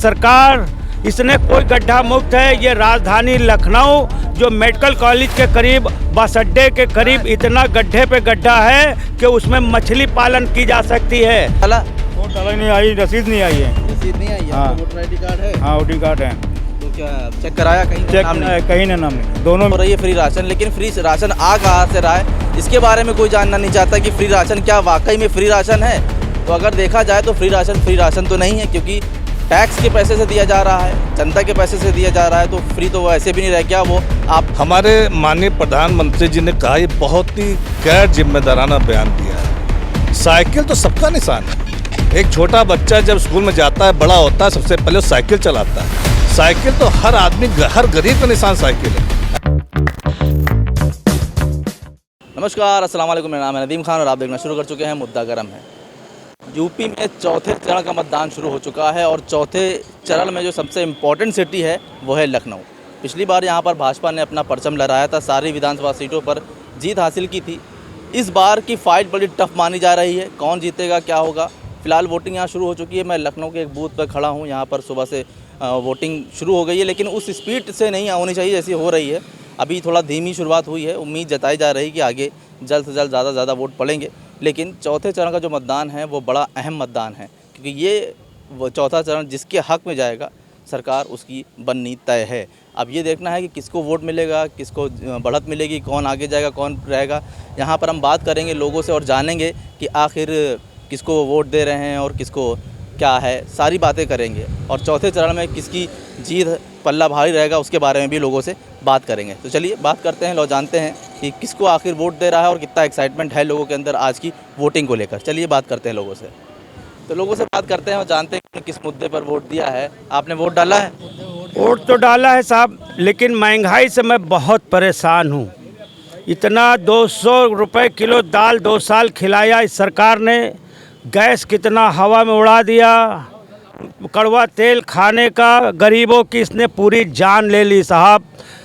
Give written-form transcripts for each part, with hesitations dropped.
सरकार, इसने कोई गड्ढा मुक्त है। ये राजधानी लखनऊ जो मेडिकल कॉलेज के करीब, बस अड्डे के करीब इतना गड्ढे पे गड्ढा है कि उसमें मछली पालन की जा सकती है। वोट डाला नहीं आई, रसीद नहीं आई है। रसीद नहीं आई है? हाँ। वोटर आईडी कार्ड है? हाँ वोटिंग कार्ड है। तो क्या चेक कराया कहीं? चेक नाम नहीं कहीं ना, नाम नहीं, दोनों हो रही है फ्री राशन, लेकिन फ्री राशन आ कहाँ से रहा है इसके बारे में कोई जानना नहीं चाहता कि फ्री राशन क्या वाकई में फ्री राशन है। तो अगर देखा जाए तो फ्री राशन तो नहीं है, क्योंकि टैक्स के पैसे से दिया जा रहा है, जनता के पैसे से दिया जा रहा है। तो फ्री तो वो ऐसे भी नहीं रह गया। वो आप हमारे माननीय प्रधानमंत्री जी ने कहा, ये बहुत ही गैर जिम्मेदाराना बयान दिया है। साइकिल तो सबका निशान है। एक छोटा बच्चा जब स्कूल में जाता है, बड़ा होता है, सबसे पहले वो साइकिल चलाता है। साइकिल तो हर आदमी, हर गरीब का निशान साइकिल है। नमस्कार, अस्सलाम वालेकुम। मेरा नाम है नदीम खान और आप देखना शुरू कर चुके हैं मुद्दा गरम है। यूपी में चौथे चरण का मतदान शुरू हो चुका है और चौथे चरण में जो सबसे इम्पोर्टेंट सिटी है वो है लखनऊ। पिछली बार यहाँ पर भाजपा ने अपना परचम लहराया था, सारी विधानसभा सीटों पर जीत हासिल की थी। इस बार की फाइट बड़ी टफ मानी जा रही है। कौन जीतेगा, क्या होगा? फिलहाल वोटिंग यहाँ शुरू हो चुकी है। मैं लखनऊ के एक बूथ पर खड़ा हूँ। यहाँ पर सुबह से वोटिंग शुरू हो गई है, लेकिन उस स्पीड से नहीं होनी चाहिए जैसी हो रही है। अभी थोड़ा धीमी शुरुआत हुई है। उम्मीद जताई जा रही है कि आगे जल्द से जल्द ज़्यादा से ज़्यादा वोट पड़ेंगे। लेकिन चौथे चरण का जो मतदान है वो बड़ा अहम मतदान है, क्योंकि ये वो चौथा चरण जिसके हक में जाएगा, सरकार उसकी बननी तय है। अब ये देखना है कि किसको वोट मिलेगा, किसको बढ़त मिलेगी, कौन आगे जाएगा, कौन रहेगा। यहाँ पर हम बात करेंगे लोगों से और जानेंगे कि आखिर किसको वोट दे रहे हैं और किसको क्या है, सारी बातें करेंगे। और चौथे चरण में किसकी जीत पल्ला भारी रहेगा उसके बारे में भी लोगों से बात करेंगे। तो चलिए बात करते हैं, लोग जानते हैं कि किसको आखिर वोट दे रहा है और कितना एक्साइटमेंट है लोगों के अंदर आज की वोटिंग को लेकर। चलिए बात करते हैं लोगों से। तो लोगों से बात करते हैं और जानते हैं कि किस मुद्दे पर वोट दिया है। आपने वोट डाला है? वोट तो डाला है साहब, लेकिन महंगाई से मैं बहुत परेशान हूँ। इतना 200 रुपये किलो दाल 2 साल खिलाया इस सरकार ने। गैस कितना हवा में उड़ा दिया। कड़वा तेल खाने का गरीबों की इसने पूरी जान ले ली साहब।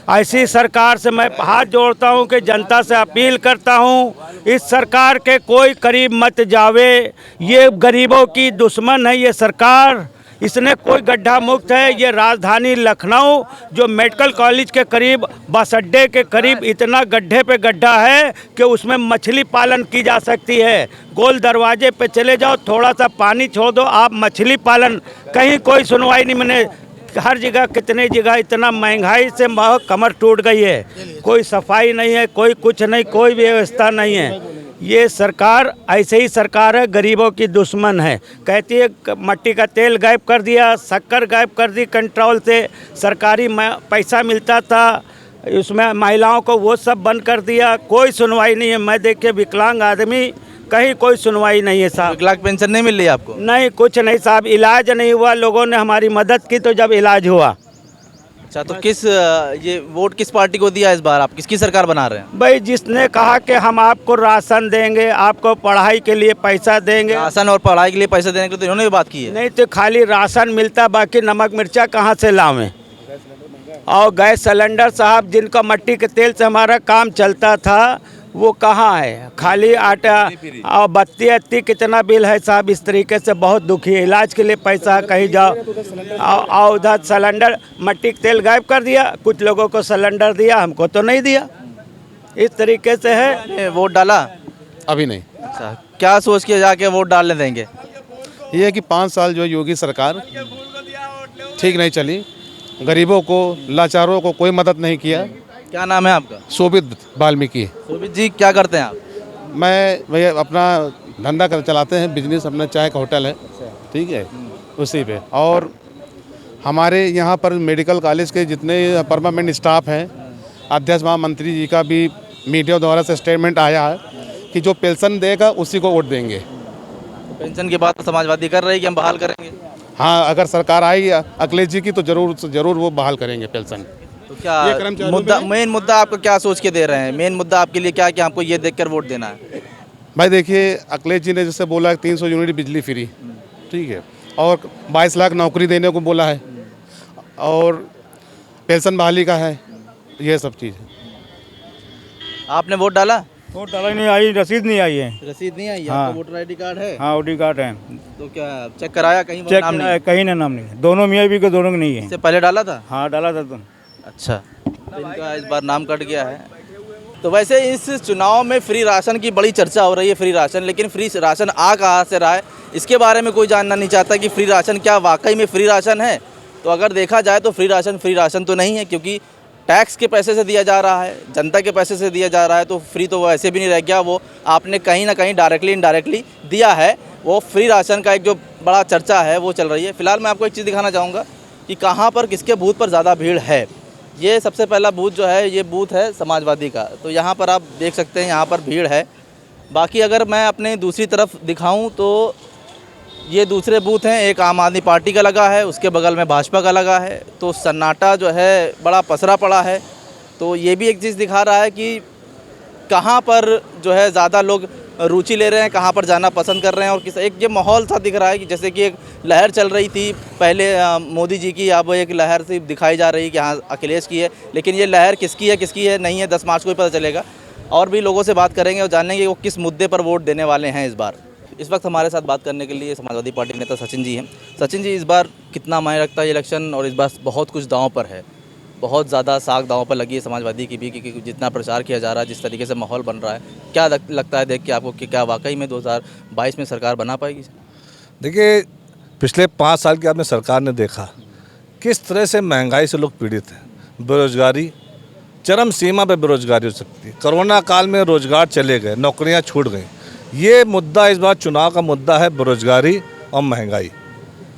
ऐसी सरकार से मैं हाथ जोड़ता हूं कि जनता से अपील करता हूं, इस सरकार के कोई करीब मत जावे। ये गरीबों की दुश्मन है ये सरकार। इसने कोई गड्ढा मुक्त है। ये राजधानी लखनऊ जो मेडिकल कॉलेज के करीब, बस अड्डे के करीब इतना गड्ढे पे गड्ढा है कि उसमें मछली पालन की जा सकती है। गोल दरवाजे पे चले जाओ, थोड़ा सा पानी छोड़ दो, आप मछली पालन। कहीं कोई सुनवाई नहीं। मैंने हर जगह, कितने जगह इतना महंगाई से कमर टूट गई है। कोई सफाई नहीं है, कोई कुछ नहीं, कोई व्यवस्था नहीं है। ये सरकार ऐसे ही सरकार है, गरीबों की दुश्मन है। कहती है मट्टी का तेल गायब कर दिया, शक्कर गायब कर दी कंट्रोल से, सरकारी पैसा मिलता था उसमें महिलाओं को, वो सब बंद कर दिया। कोई सुनवाई नहीं है। मैं देखिए विकलांग आदमी, कहीं कोई सुनवाई नहीं है साहब। विकलांग पेंशन नहीं मिल रही आपको? नहीं, कुछ नहीं साहब। इलाज नहीं हुआ, लोगों ने हमारी मदद की तो जब इलाज हुआ। अच्छा, तो ये वोट किस पार्टी को दिया इस बार? आप किसकी सरकार बना रहे हैं? भाई जिसने कहा कि हम आपको राशन देंगे, आपको पढ़ाई के लिए पैसा देंगे। राशन और पढ़ाई के लिए पैसे देने के लिए तो इन्होंने भी बात की है। नहीं तो खाली राशन मिलता, बाकी नमक मिर्चा कहाँ से लावें? और गैस सिलेंडर साहब, जिनका मट्टी के तेल से हमारा काम चलता था, वो कहाँ है? खाली आटा और बत्ती कितना बिल है साहब। इस तरीके से बहुत दुखी है। इलाज के लिए पैसा कहीं जाओ, और उधर सिलेंडर, मट्टी का तेल गायब कर दिया। कुछ लोगों को सिलेंडर दिया, हमको तो नहीं दिया। इस तरीके से है। वोट डाला? अभी नहीं। अच्छा, क्या सोच के जाके वोट डालने देंगे? ये है कि 5 साल जो योगी सरकार ठीक नहीं चली, गरीबों को, लाचारों को कोई मदद नहीं किया। क्या नाम है आपका? शोभित वाल्मीकि। शोभित जी, क्या करते हैं आप? मैं भैया अपना धंधा चलाते हैं, बिजनेस, अपना चाय का होटल है, ठीक है, उसी पे। और हमारे यहाँ पर मेडिकल कॉलेज के जितने परमानेंट स्टाफ हैं, अध्यक्ष महामंत्री जी का भी मीडिया द्वारा से स्टेटमेंट आया है कि जो पेंशन देगा उसी को वोट देंगे। पेंशन की बात तो समाजवादी कर रही है कि हम बहाल करेंगे। हाँ, अगर सरकार आई अखिलेश जी की तो जरूर वो बहाल करेंगे पेंशन। तो क्या मुद्दा, मेन मुद्दा आपको क्या सोच के दे रहे हैं? मेन मुद्दा आपके लिए क्या है कि आपको ये देखकर वोट देना है? भाई देखिए, अखिलेश जी ने जैसे बोला 300 यूनिट बिजली फ्री, ठीक है, और 22 लाख नौकरी देने को बोला है, और पेंशन बहाली का है, ये सब चीज़ है। आपने वोट डाला? वोट डाला ही नहीं, आई रसीद नहीं आई है। रसीद नहीं आई, हाँ। आपका वोटर आईडी कार्ड है? हाँ OD कार्ड है, तो क्या चेक कराया कहीं? चेक नाम नहीं? कहीं ना नाम नहीं है। दोनों मियाँ बीवी के दोनों के नहीं है। इससे पहले डाला था? हाँ डाला था तुम। अच्छा, तो इनका इस बार नाम कट गया है। तो वैसे इस चुनाव में फ्री राशन की बड़ी चर्चा हो रही है, फ्री राशन, लेकिन फ्री राशन आ कहाँ से रहा है इसके बारे में कोई जानना नहीं चाहता कि फ्री राशन क्या वाकई में फ्री राशन है। तो अगर देखा जाए तो फ्री राशन तो नहीं है, क्योंकि टैक्स के पैसे से दिया जा रहा है, जनता के पैसे से दिया जा रहा है, तो फ्री तो वैसे भी नहीं रह गया, वो आपने कहीं ना कहीं डायरेक्टली इनडायरेक्टली दिया है। वो फ्री राशन का एक जो बड़ा चर्चा है वो चल रही है। फिलहाल मैं आपको एक चीज़ दिखाना चाहूँगा कि कहाँ पर किसके बूथ पर ज़्यादा भीड़ है। ये सबसे पहला बूथ जो है, ये बूथ है समाजवादी का, तो यहाँ पर आप देख सकते हैं यहाँ पर भीड़ है। बाकी अगर मैं अपने दूसरी तरफ दिखाऊं तो ये दूसरे बूथ हैं, एक आम आदमी पार्टी का लगा है, उसके बगल में भाजपा का लगा है, तो सन्नाटा जो है बड़ा पसरा पड़ा है। तो ये भी एक चीज़ दिखा रहा है कि कहाँ पर जो है ज़्यादा लोग रुचि ले रहे हैं, कहाँ पर जाना पसंद कर रहे हैं, और किस एक ये माहौल सा दिख रहा है कि जैसे कि एक लहर चल रही थी पहले मोदी जी की, अब एक लहर सी दिखाई जा रही है कि हाँ अखिलेश की है, लेकिन ये लहर किसकी है नहीं है 10 मार्च को ही पता चलेगा। और भी लोगों से बात करेंगे और जानेंगे वो किस मुद्दे पर वोट देने वाले हैं इस बार। इस वक्त हमारे साथ बात करने के लिए समाजवादी पार्टी के नेता सचिन जी हैं। सचिन जी, इस बार कितना मायने रखता है ये इलेक्शन, और इस बार बहुत कुछ दांव पर है, बहुत ज़्यादा साख दांव पर लगी है समाजवादी की भी, क्योंकि जितना प्रचार किया जा रहा है, जिस तरीके से माहौल बन रहा है, क्या लगता है देख के आपको कि क्या वाकई में 2022 में सरकार बना पाएगी? देखिए, पिछले 5 साल की आपने सरकार ने देखा किस तरह से महंगाई से लोग पीड़ित हैं, बेरोजगारी चरम सीमा पर बेरोजगारी हो सकती है। कोरोना काल में रोजगार चले गए, नौकरियां छूट गई। ये मुद्दा इस बार चुनाव का मुद्दा है, बेरोजगारी और महंगाई।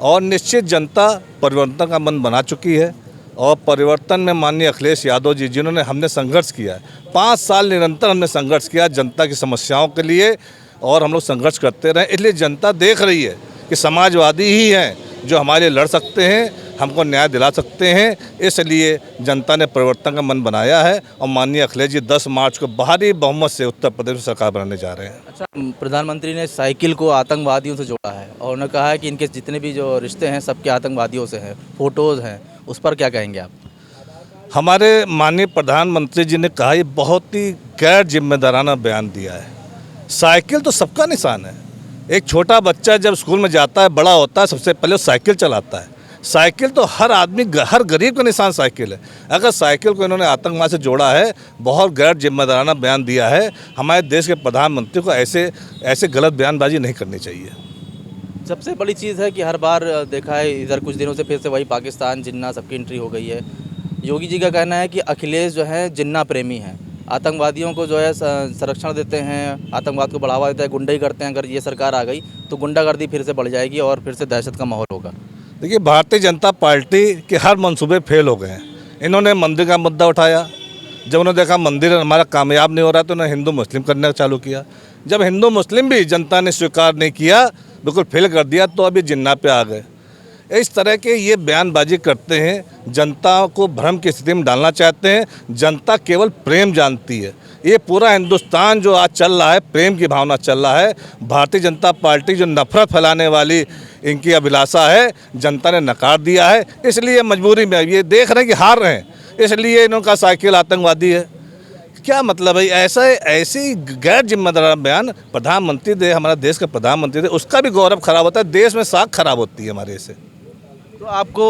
और निश्चित जनता परिवर्तन का मन बना चुकी है, और परिवर्तन में माननीय अखिलेश यादव जी, जिन्होंने हमने संघर्ष किया है, 5 साल निरंतर हमने संघर्ष किया जनता की समस्याओं के लिए, और हम लोग संघर्ष करते रहे। इसलिए जनता देख रही है कि समाजवादी ही हैं जो हमारे लिए लड़ सकते हैं, हमको न्याय दिला सकते हैं। इसलिए जनता ने परिवर्तन का मन बनाया है, और माननीय अखिलेश जी 10 मार्च को भारी बहुमत से उत्तर प्रदेश में सरकार बनाने जा रहे हैं। अच्छा, प्रधानमंत्री ने साइकिल को आतंकवादियों से जोड़ा है, और उन्होंने कहा है कि इनके जितने भी जो रिश्ते हैं सबके आतंकवादियों से हैं, फ़ोटोज़ हैं, उस पर क्या कहेंगे आप? हमारे माननीय प्रधानमंत्री जी ने कहा, ये बहुत ही गैर जिम्मेदाराना बयान दिया है। साइकिल तो सबका निशान है। एक छोटा बच्चा जब स्कूल में जाता है, बड़ा होता है, सबसे पहले वो साइकिल चलाता है। साइकिल तो हर आदमी, हर गरीब का निशान साइकिल है। अगर साइकिल को इन्होंने आतंकवाद से जोड़ा है, बहुत गैर जिम्मेदाराना बयान दिया है। हमारे देश के प्रधानमंत्री को ऐसे गलत बयानबाजी नहीं करनी चाहिए। सबसे बड़ी चीज़ है कि हर बार देखा है इधर कुछ दिनों से फिर से वही पाकिस्तान जिन्ना सबकी एंट्री हो गई है। योगी जी का कहना है कि अखिलेश जो है जिन्ना प्रेमी हैं, आतंकवादियों को जो है संरक्षण देते हैं, आतंकवाद को बढ़ावा देते हैं, गुंडई करते हैं। अगर ये सरकार आ गई तो गुंडागर्दी फिर से बढ़ जाएगी और फिर से दहशत का माहौल होगा। देखिए, भारतीय जनता पार्टी के हर मंसूबे फेल हो गए हैं। इन्होंने मंदिर का मुद्दा उठाया, जब उन्होंने देखा मंदिर हमारा कामयाब नहीं हो रहा तो उन्होंने हिंदू मुस्लिम करना चालू किया। जब हिंदू मुस्लिम भी जनता ने स्वीकार नहीं किया, बिल्कुल फेल कर दिया, तो अभी जिन्ना पे आ गए। इस तरह के ये बयानबाजी करते हैं, जनता को भ्रम की स्थिति में डालना चाहते हैं। जनता केवल प्रेम जानती है। ये पूरा हिंदुस्तान जो आज चल रहा है, प्रेम की भावना चल रहा है। भारतीय जनता पार्टी जो नफरत फैलाने वाली इनकी अभिलाषा है, जनता ने नकार दिया है। इसलिए मजबूरी में ये देख रहे हैं कि हार रहे हैं, इसलिए इनका साइकिल आतंकवादी है। क्या मतलब है? ऐसी गैर जिम्मेदार बयान प्रधानमंत्री दे, हमारा देश का प्रधानमंत्री दे, उसका भी गौरव खराब होता है, देश में साख खराब होती है हमारे से। तो आपको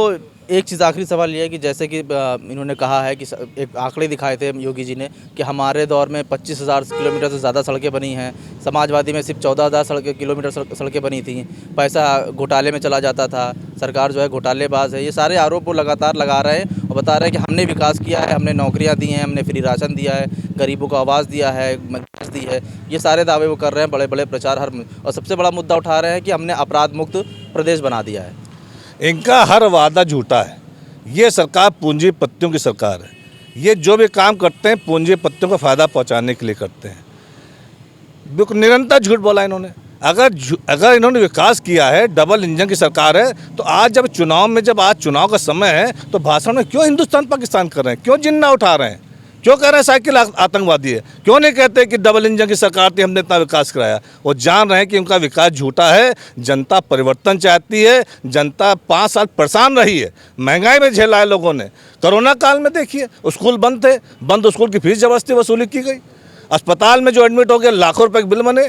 एक चीज़ आखिरी सवाल ये है कि जैसे कि इन्होंने कहा है कि एक आंकड़े दिखाए थे योगी जी ने कि हमारे दौर में 25,000 किलोमीटर से ज़्यादा सड़कें बनी हैं, समाजवादी में सिर्फ 14,000 किलोमीटर सड़कें बनी थी, पैसा घोटाले में चला जाता था, सरकार जो है घोटालेबाज है। ये सारे आरोप वो लगातार लगा रहे हैं और बता रहे हैं कि हमने विकास किया है, हमने नौकरियाँ दी हैं, हमने फ्री राशन दिया है, गरीबों को आवाज़ दिया है, गैस दी है। ये सारे दावे वो कर रहे हैं, बड़े बड़े प्रचार और सबसे बड़ा मुद्दा उठा रहे हैं कि हमने अपराध मुक्त प्रदेश बना दिया है। इनका हर वादा झूठा है। ये सरकार पूंजीपतियों की सरकार है। ये जो भी काम करते हैं पूंजीपतियों को फ़ायदा पहुंचाने के लिए करते हैं। बिल्कुल निरंतर झूठ बोला इन्होंने। अगर इन्होंने विकास किया है, डबल इंजन की सरकार है, तो आज जब आज चुनाव का समय है, तो भाषण में क्यों हिंदुस्तान पाकिस्तान कर रहे हैं? क्यों जिन्ना उठा रहे हैं? क्यों कह रहे हैं साइकिल आतंकवादी है? क्यों नहीं कहते कि डबल इंजन की सरकार थी, हमने इतना विकास कराया? वो जान रहे हैं कि उनका विकास झूठा है। जनता परिवर्तन चाहती है। जनता 5 साल परेशान रही है, महंगाई में झेला है लोगों ने। कोरोना काल में देखिए, स्कूल बंद थे, बंद स्कूल की फीस ज़बरदस्ती वसूली की गई। अस्पताल में जो एडमिट हो गया लाखों रुपए के बिल बने।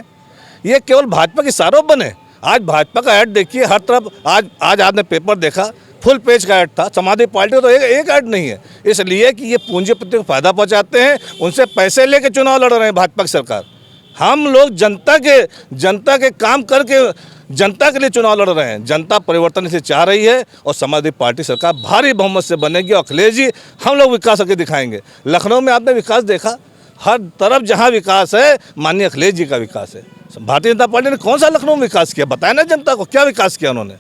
ये केवल भाजपा के आरोप बने। आज भाजपा का ऐड देखिए हर तरफ। आज आपने पेपर देखा, फुल पेज का ऐड था। समाजवादी पार्टी तो एक ऐड नहीं है, इसलिए कि ये पूंजीपति को फायदा पहुंचाते हैं, उनसे पैसे लेके चुनाव लड़ रहे हैं भाजपा की सरकार। हम लोग जनता के काम करके जनता के लिए चुनाव लड़ रहे हैं। जनता परिवर्तन से चाह रही है और समाजवादी पार्टी सरकार भारी बहुमत से बनेगी। और अखिलेश जी हम लोग विकास करके दिखाएंगे। लखनऊ में आपने विकास देखा, हर तरफ जहाँ विकास है माननीय अखिलेश जी का विकास है। भारतीय जनता पार्टी ने कौन सा लखनऊ में विकास किया, बताया ना जनता को क्या विकास किया उन्होंने।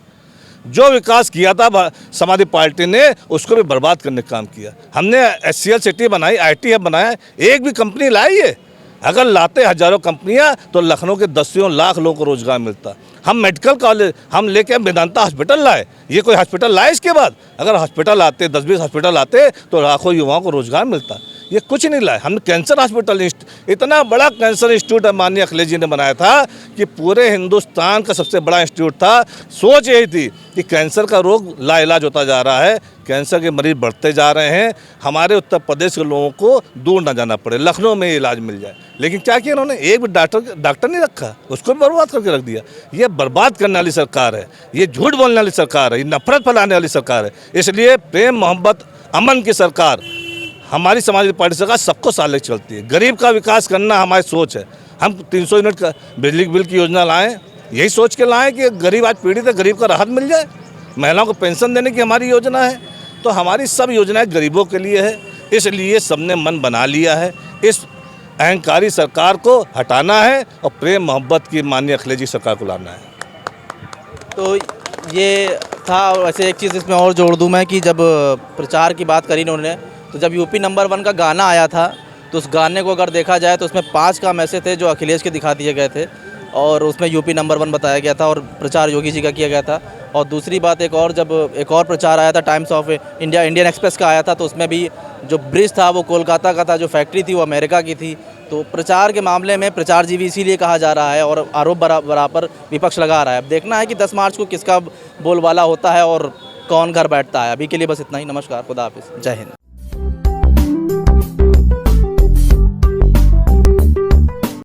जो विकास किया था समाजवादी पार्टी ने उसको भी बर्बाद करने का काम किया। हमने SCL सिटी बनाई, IT हब बनाया, एक भी कंपनी लाई है। अगर लाते हजारों कंपनियां तो लखनऊ के दसियों लाख लोगों को रोजगार मिलता। हम मेडिकल कॉलेज हम लेके मेदांता हॉस्पिटल लाए, ये कोई हॉस्पिटल लाए इसके बाद? अगर हॉस्पिटल आते 10-20 हॉस्पिटल आते तो लाखों युवाओं को रोजगार मिलता। ये कुछ नहीं लाए। हमने कैंसर हॉस्पिटल, इतना बड़ा कैंसर इंस्टीट्यूट माननीय अखिलेश जी ने बनाया था कि पूरे हिंदुस्तान का सबसे बड़ा इंस्टीट्यूट था। सोच यही थी कि कैंसर का रोग लाइलाज होता जा रहा है, कैंसर के मरीज बढ़ते जा रहे हैं, हमारे उत्तर प्रदेश के लोगों को दूर ना जाना पड़े, लखनऊ में इलाज मिल जाए। लेकिन क्या किया उन्होंने? एक भी डॉक्टर नहीं रखा, उसको भी बर्बाद करके रख दिया। ये बर्बाद करने वाली सरकार है, ये झूठ बोलने वाली सरकार है, ये नफरत फैलाने वाली सरकार है। इसलिए प्रेम मोहब्बत अमन की सरकार हमारी समाजवादी पार्टी सरकार सबको साथ लेकर चलती है। गरीब का विकास करना हमारी सोच है। हम 300 यूनिट का बिजली बिल की योजना लाएं, यही सोच के लाएं कि गरीब आज पीड़ित है, गरीब का राहत मिल जाए। महिलाओं को पेंशन देने की हमारी योजना है। तो हमारी सब योजनाएं गरीबों के लिए है। इसलिए सबने मन बना लिया है, इस अहंकारी सरकार को हटाना है और प्रेम मोहब्बत की माननीय अखिलेश जी सरकार को लाना है। तो ये था। वैसे एक चीज़ इसमें और जोड़ दूं मैं कि जब प्रचार की बात करी उन्होंने, तो जब यूपी नंबर 1 का गाना आया था तो उस गाने को अगर देखा जाए तो उसमें 5 काम ऐसे थे जो अखिलेश के दिखा दिए गए थे और उसमें यूपी नंबर 1 बताया गया था और प्रचार योगी जी का किया गया था। और दूसरी बात जब एक और प्रचार आया था times of India, Indian express का आया था, तो उसमें भी जो ब्रिज था वो कोलकाता का था, जो फैक्ट्री थी वो अमेरिका की थी। तो प्रचार के मामले में प्रचारजीवी इसीलिए कहा जा रहा है और आरोप बराबर विपक्ष लगा रहा है। अब देखना है कि 10 मार्च को किसका बोलबाला होता है और कौन घर बैठता है। अभी के लिए बस इतना ही। नमस्कार, खुदा हाफिज़, जय हिंद।